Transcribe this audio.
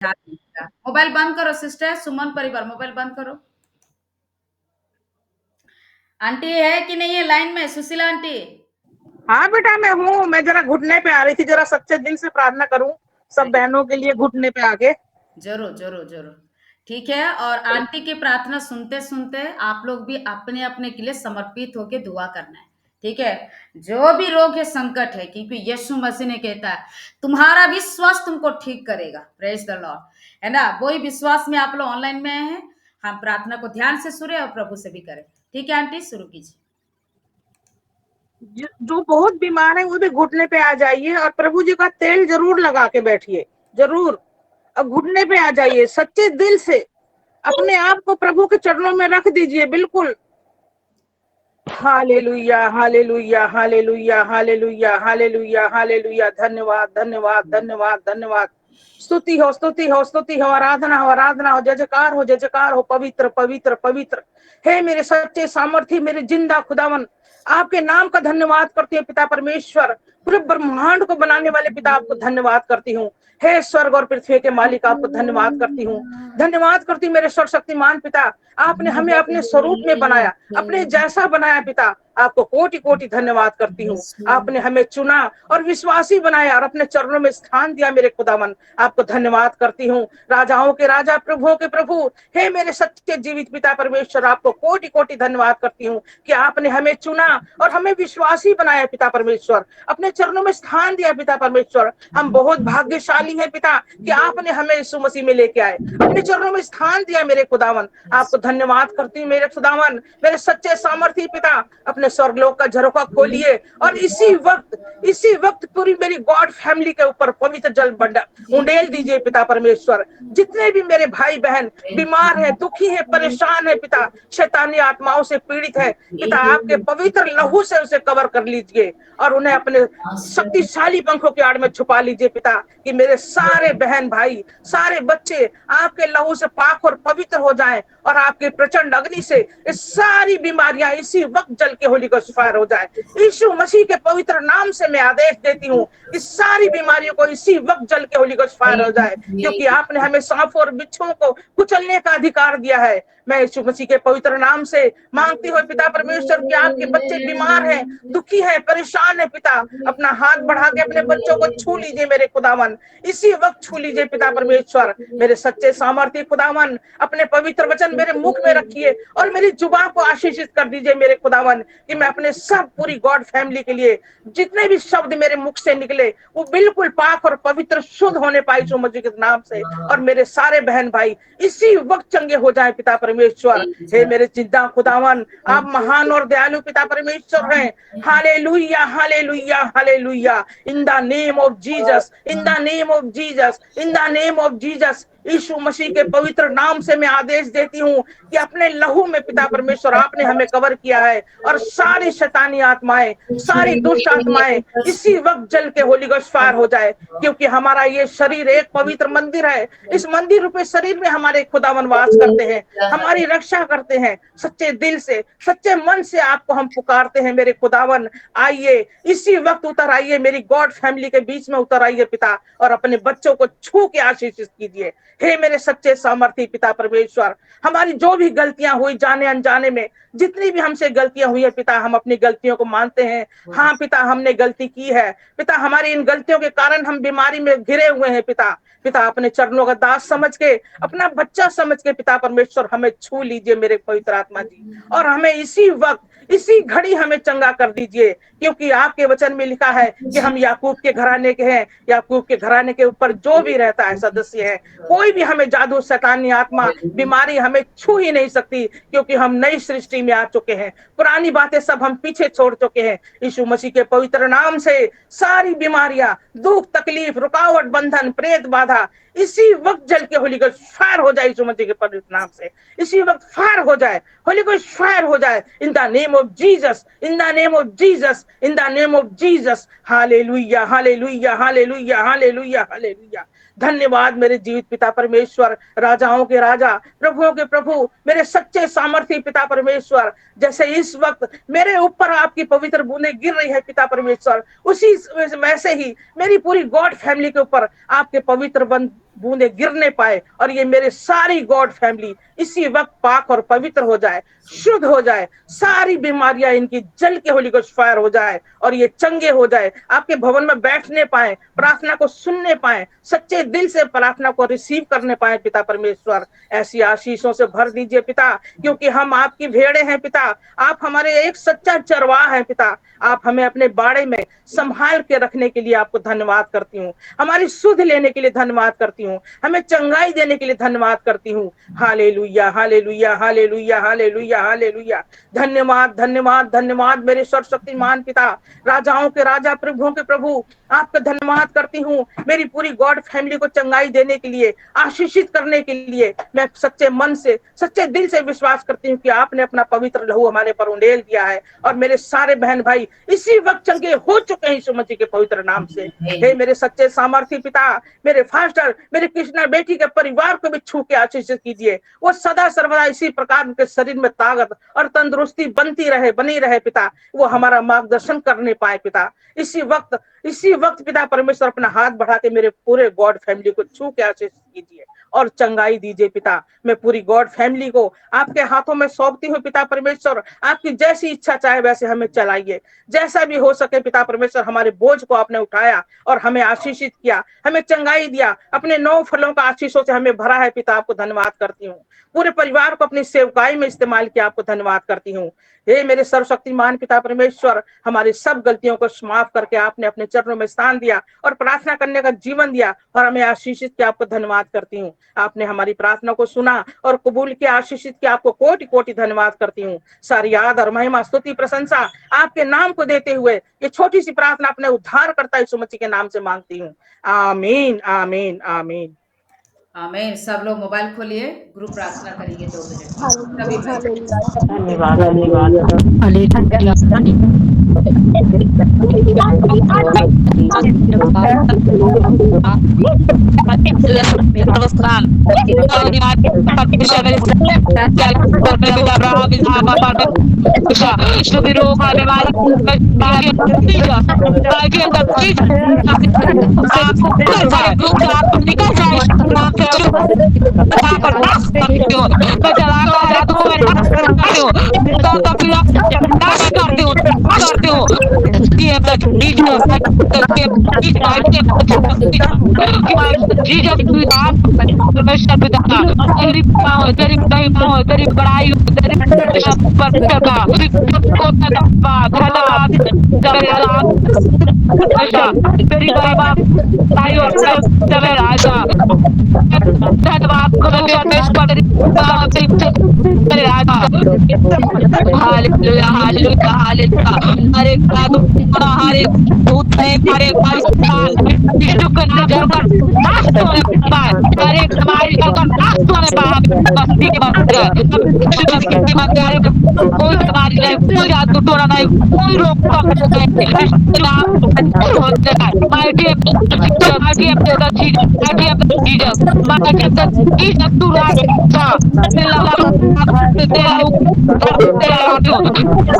ध्यान दीजिएगा। मोबाइल बंद करो सिस्टर, सुमन परिवार मोबाइल बंद करो। आंटी है कि नहीं है लाइन में, सुशीला आंटी? हाँ बेटा मैं हूँ। मैं जरा घुटने पे आ रही थी, जरा सच्चे दिल से प्रार्थना करूं सब बहनों के लिए घुटने पे आके। जरूर जरूर जरूर, ठीक है। और आंटी की प्रार्थना सुनते सुनते आप लोग भी अपने अपने के लिए समर्पित होकर दुआ करना है, ठीक है। जो भी रोग है, संकट है, क्योंकि यीशु मसीह ने कहता है तुम्हारा विश्वास तुमको ठीक करेगा। प्रेज द लॉर्ड, है ना। वही विश्वास में आप लोग ऑनलाइन में हैं, हम प्रार्थना को ध्यान से सुने और प्रभु से भी करें। ठीक है आंटी, शुरू कीजिए। जो बहुत बीमार है वो भी घुटने पे आ जाइए और प्रभु जी का तेल जरूर लगा के बैठिए, जरूर। अब घुटने पे आ जाइए, सच्चे दिल से अपने आप को प्रभु के चरणों में रख दीजिए, बिल्कुल। Hallelujah, hallelujah, hallelujah, hallelujah, hallelujah, hallelujah. धन्यवाद, धन्यवाद, धन्यवाद, धन्यवाद। स्तुति हो, स्तुति हो, स्तुति हो, आराधना हो, आराधना हो, जय जयकार हो, जय जयकार हो। पवित्र, पवित्र, पवित्र हे मेरे सच्चे सामर्थी, मेरे जिंदा खुदावन, आपके नाम का धन्यवाद करती हूँ पिता परमेश्वर। पूरे ब्रह्मांड को बनाने वाले पिता, आपको धन्यवाद करती हूँ। हे स्वर्ग और पृथ्वी के मालिक, आपको धन्यवाद करती हूँ। धन्यवाद करती हूँ मेरे सर्वशक्तिमान पिता। आपने हमें अपने स्वरूप में बनाया, अपने जैसा बनाया पिता। आपको कोटि कोटि धन्यवाद करती हूँ। आपने हमें चुना और विश्वासी बनाया और अपने चरणों में स्थान दिया मेरे खुदावन। आपको धन्यवाद करती हूँ। राजाओं के राजा, प्रभुओं के प्रभु, हे मेरे सच्चे जीवित पिता परमेश्वर, आपको कोटि कोटि धन्यवाद करती हूँ कि आपने हमें चुना और हमें विश्वासी बनाया पिता परमेश्वर। अपने चरणों में स्थान दिया पिता परमेश्वर। हम बहुत भाग्यशाली हैं पिता कि आपने हमें यीशु मसीह में लेके आए, अपने चरणों में स्थान दिया मेरे खुदावन। आपको धन्यवाद करती हूँ मेरे खुदावन, मेरे सच्चे सामर्थी पिता। अपने स्वर्गलोक का झरोखा खोलिए और इसी वक्त पूरी मेरी गॉड फैमिली के ऊपर पवित्र जल उंडेल दीजिए पिता परमेश्वर। जितने भी मेरे भाई बहन बीमार है, दुखी है, परेशान है पिता, शैतानी आत्माओं से पीड़ित है पिता, आपके पवित्र लहू से उसे कवर कर लीजिए और उन्हें अपने शक्तिशाली पंखों की आड़ में छुपा लीजिए पिता, कि मेरे सारे बहन भाई, सारे बच्चे आपके लहू से पाक और पवित्र हो जाएं और आपके प्रचंड अग्नि से ये सारी बीमारियां इसी वक्त जल के होली को फायर हो जाए। यीशु मसीह के पवित्र नाम से मैं आदेश देती हूँ कि सारी बीमारियों को इसी वक्त जल के होली को फायर हो जाए, क्योंकि आपने हमें सांपों और बिच्छुओं को कुचलने का अधिकार दिया है। मैं यीशु मसीह के पवित्र नाम से मांगती हूँ पिता परमेश्वर कि आपके बच्चे बीमार हैं, दुखी हैं, परेशान है पिता, अपना हाथ बढ़ा के अपने बच्चों को छू लीजिए मेरे खुदावन। इसी वक्त छू लीजिए पिता परमेश्वर। मेरे सच्चे सामर्थ्य खुदावन, अपने पवित्र वचन मेरे मुख में रखिए और मेरी जुबान को आशीषित कर दीजिए मेरे खुदावन, कि मैं अपने सब पूरी गॉड फैमिली के लिए जितने भी शब्द मेरे मुख से निकले वो बिल्कुल पाक और पवित्र शुद्ध होने पाए यीशु मसीह के नाम से। और मेरे सारे बहन भाई इसी वक्त चंगे हो जाए पिता परमेश्वर। हे मेरे जिंदा खुदावन, आप महान और दयालु पिता परमेश्वर हैं। Hallelujah, hallelujah, hallelujah. In the name of Jesus, in the name of Jesus, in the name of Jesus, यीशु मसीह के पवित्र नाम से मैं आदेश देती हूँ कि अपने लहू में पिता परमेश्वर आपने हमें कवर किया है और सारी शैतानी आत्माएं, सारी दुष्ट आत्माएं इसी वक्त जल के होली गोस्ट फायर हो जाए, क्योंकि हमारा ये शरीर एक पवित्र मंदिर है। इस मंदिर रूपे शरीर में हमारे खुदावन वास करते हैं, हमारी रक्षा करते हैं। सच्चे दिल से, सच्चे मन से आपको हम पुकारते हैं मेरे खुदावन। आइए इसी वक्त उतर आइए, मेरी गॉड फैमिली के बीच में उतर आइए पिता, और अपने बच्चों को छू के आशीषित कीजिए। हे मेरे सच्चे सामर्थी पिता परमेश्वर, हमारी जो भी गलतियां हुई जाने अनजाने में, जितनी भी हमसे गलतियां हुई है पिता, हम अपनी गलतियों को मानते हैं। हाँ पिता, हमने गलती की है पिता, हमारी इन गलतियों के कारण हम बीमारी में घिरे हुए हैं पिता। पिता अपने चरणों का दास समझ के, अपना बच्चा समझ के पिता परमेश्वर हमें छू लीजिए मेरे पवित्र आत्मा जी, और हमें इसी वक्त, इसी घड़ी हमें चंगा कर दीजिए, क्योंकि आपके वचन में लिखा है कि हम याकूब के घराने के हैं। याकूब के घराने के ऊपर जो भी रहता है सदस्य है, कोई भी हमें जादू, शैतानी आत्मा, बीमारी हमें छू ही नहीं सकती, क्योंकि हम नई सृष्टि में आ चुके हैं। पुरानी बातें सब हम पीछे छोड़ चुके हैं। यीशु मसीह के पवित्र नाम से सारी बीमारियां, दुख, तकलीफ, रुकावट, बंधन, प्रेत बाधा इसी वक्त जल के होली गोस्ट फायर हो जाए यीशु मसीह के पवित्र नाम से। इसी वक्त फायर हो जाए, होली गोस्ट फायर हो जाए। इन the name of Jesus, in the name of Jesus, in the name of Jesus. Hallelujah, hallelujah, hallelujah, hallelujah, hallelujah. धन्यवाद मेरे जीवित पिता परमेश्वर, राजाओं के राजा, प्रभुओं के प्रभु, मेरे सच्चे सामर्थी पिता परमेश्वर। जैसे इस वक्त मेरे ऊपर आपकी पवित्र बूंदें गिर रही है पिता परमेश्वर, उसी वैसे ही मेरी पूरी गॉड फैमिली के ऊपर आपके पवित्र बूंदे गिरने पाए और ये मेरे सारी गॉड फैमिली इसी वक्त पाक और पवित्र हो जाए, शुद्ध हो जाए, सारी बीमारियां इनकी जल के होली गोस्ट फायर हो जाए और ये चंगे हो जाए, आपके भवन में बैठने पाए, प्रार्थना को सुनने पाए, सच्चे दिल से प्रार्थना को रिसीव करने पाए। पिता परमेश्वर ऐसी आशीषों से भर दीजिए पिता, क्योंकि हम आपकी भेड़े हैं पिता, आप हमारे एक सच्चा चरवाह हैं पिता। आप हमें अपने बाड़े में संभाल के रखने के लिए आपको धन्यवाद करती हूँ, हमारी सुध लेने के लिए धन्यवाद करती हूँ, हमें चंगाई देने के लिए धन्यवाद करती हूँ। Hallelujah hallelujah hallelujah hallelujah hallelujah. धन्यवाद धन्यवाद धन्यवाद मेरे सर्वशक्तिमान पिता, राजाओं के राजा, प्रभुओं के प्रभु, आपका धन्यवाद करती हूँ मेरी पूरी गॉड फैमिली को चंगाई देने के लिए, आशीषित करने के लिए। मैं सच्चे मन से, सच्चे दिल से विश्वास करती हूँ कि आपने अपना पवित्र लहू हमारे पर उंडेल दिया है और मेरे सारे बहन भाई इसी वक्त चंगे हो चुके हैं यीशु मसीह के पवित्र नाम से। हे मेरे सच्चे सामर्थी पिता, मेरे फास्टर, मेरे कृष्णा बेटी के परिवार को भी छू के आशीषित कीजिए, वो सदा सर्वदा इसी प्रकार उनके शरीर में ताकत और तंदुरुस्ती बनती रहे, बनी रहे पिता, वो हमारा मार्गदर्शन करने पाए पिता। इसी वक्त पिता परमेश्वर अपना हाथ बढ़ा के मेरे पूरे गॉड फैमिली को छू के आशीष कीजिए और चंगाई दीजिए पिता। मैं पूरी गॉड फैमिली को आपके हाथों में सौंपती हूँ पिता परमेश्वर, आपकी जैसी इच्छा चाहे वैसे हमें चलाइए, जैसा भी हो सके पिता परमेश्वर। हमारे बोझ को आपने उठाया और हमें आशीषित किया, हमें चंगाई दिया, अपने 9 फलों का आशीषों से हमें भरा है पिता, आपको धन्यवाद करती हूँ। पूरे परिवार को अपनी सेवकाई में इस्तेमाल किया, आपको धन्यवाद करती हूँ। हे मेरे सर्वशक्तिमान पिता परमेश्वर, हमारी सब गलतियों को माफ करके आपने अपने चरणों में स्थान दिया और प्रार्थना करने का जीवन दिया और हमें आशीषित किया, आपको धन्यवाद करती हूँ। आपने हमारी प्रार्थना को सुना और कबूल किया, आशीषित किया, आपको कोटि कोटि धन्यवाद करती हूँ। सारी याद और महिमा, स्तुति, प्रशंसा आपके नाम को देते हुए ये छोटी सी प्रार्थना अपने उद्धारकर्ता यीशु मसीह के नाम से मांगती हूँ। आमीन आमीन आमीन आमीन। सब लोग मोबाइल खोलिए, ग्रुप प्रार्थना करेंगे 2 मिनट। सभी भाई धन्यवाद धन्यवाद